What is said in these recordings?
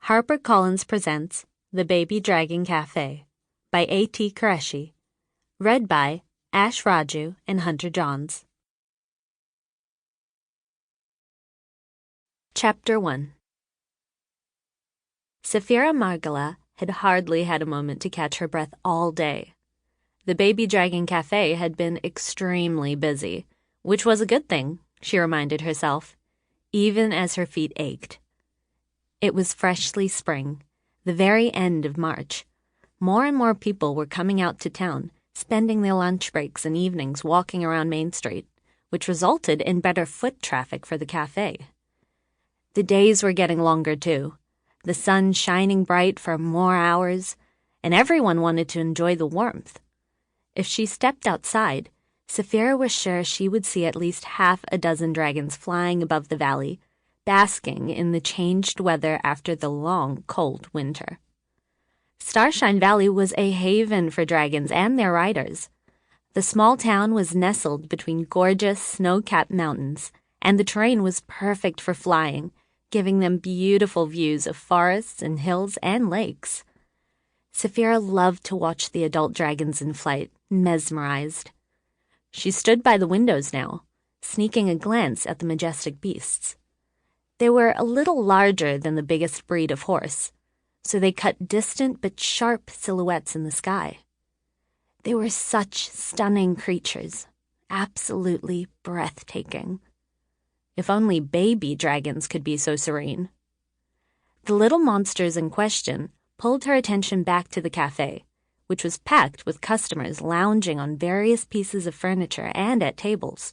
HarperCollins presents The Baby Dragon Cafe by A.T. Qureshi, read by Ash Raju and Hunter Johns. Chapter 1. Saphira Margala had hardly had a moment to catch her breath all day. The Baby Dragon Cafe had been extremely busy, which was a good thing, she reminded herself, even as her feet ached. It was freshly spring, the very end of March. More and more people were coming out to town, spending their lunch breaks and evenings walking around Main Street, which resulted in better foot traffic for the cafe. The days were getting longer, too, the sun shining bright for more hours, and everyone wanted to enjoy the warmth. If she stepped outside, Saphira was sure she would see at least half a dozen dragons flying above the valley, basking in the changed weather after the long, cold winter. Starshine Valley was a haven for dragons and their riders. The small town was nestled between gorgeous, snow-capped mountains, and the terrain was perfect for flying, giving them beautiful views of forests and hills and lakes. Saphira loved to watch the adult dragons in flight, mesmerized. She stood by the windows now, sneaking a glance at the majestic beasts. They were a little larger than the biggest breed of horse, so they cut distant but sharp silhouettes in the sky. They were such stunning creatures, absolutely breathtaking. If only baby dragons could be so serene. The little monsters in question pulled her attention back to the cafe, which was packed with customers lounging on various pieces of furniture and at tables.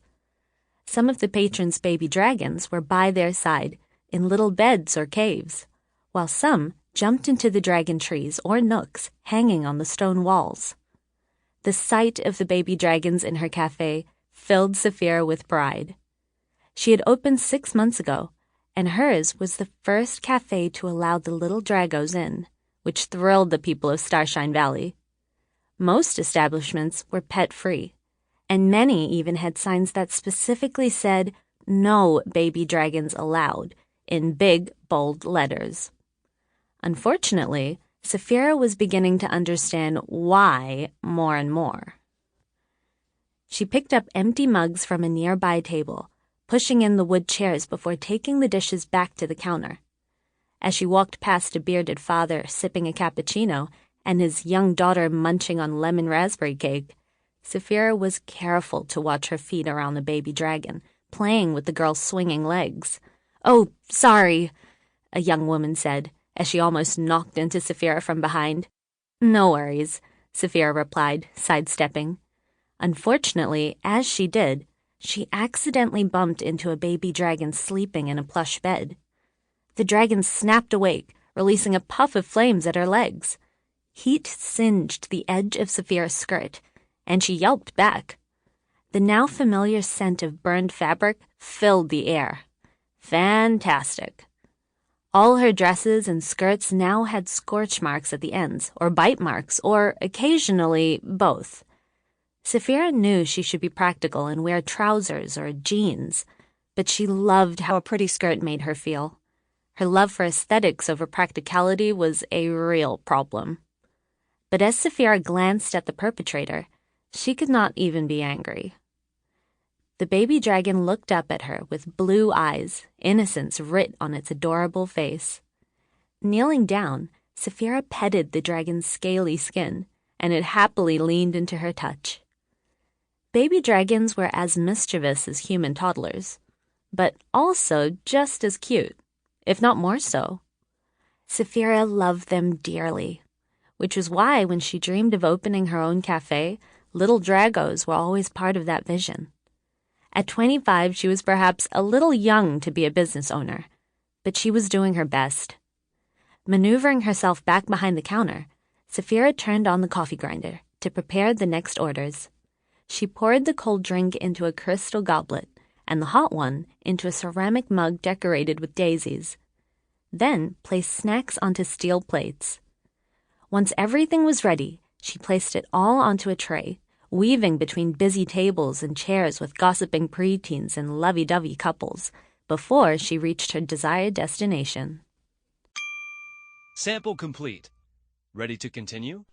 Some of the patrons' baby dragons were by their side in little beds or caves, while some jumped into the dragon trees or nooks hanging on the stone walls. The sight of the baby dragons in her cafe filled Saphira with pride. She had opened 6 months ago, and hers was the first cafe to allow the little dragos in, which thrilled the people of Starshine Valley. Most establishments were pet-free, and many even had signs that specifically said, "No baby dragons allowed," in big, bold letters. Unfortunately, Saphira was beginning to understand why more and more. She picked up empty mugs from a nearby table, pushing in the wood chairs before taking the dishes back to the counter. As she walked past a bearded father sipping a cappuccino and his young daughter munching on lemon raspberry cake, Saphira was careful to watch her feet around the baby dragon, playing with the girl's swinging legs. "Oh, sorry," a young woman said, as she almost knocked into Saphira from behind. "No worries," Saphira replied, sidestepping. Unfortunately, as she did, she accidentally bumped into a baby dragon sleeping in a plush bed. The dragon snapped awake, releasing a puff of flames at her legs. Heat singed the edge of Saphira's skirt, and she yelped back. The now familiar scent of burned fabric filled the air. Fantastic. All her dresses and skirts now had scorch marks at the ends, or bite marks, or occasionally both. Saphira knew she should be practical and wear trousers or jeans, but she loved how a pretty skirt made her feel. Her love for aesthetics over practicality was a real problem. But as Saphira glanced at the perpetrator, she could not even be angry. The baby dragon looked up at her with blue eyes, innocence writ on its adorable face. Kneeling down, Saphira petted the dragon's scaly skin, and it happily leaned into her touch. Baby dragons were as mischievous as human toddlers, but also just as cute, if not more so. Saphira loved them dearly, which was why when she dreamed of opening her own cafe, little dragos were always part of that vision. At 25, she was perhaps a little young to be a business owner, but she was doing her best. Maneuvering herself back behind the counter, Saphira turned on the coffee grinder to prepare the next orders. She poured the cold drink into a crystal goblet and the hot one into a ceramic mug decorated with daisies, then placed snacks onto steel plates. Once everything was ready, she placed it all onto a tray, weaving between busy tables and chairs with gossiping preteens and lovey-dovey couples, before she reached her desired destination. Sample complete. Ready to continue?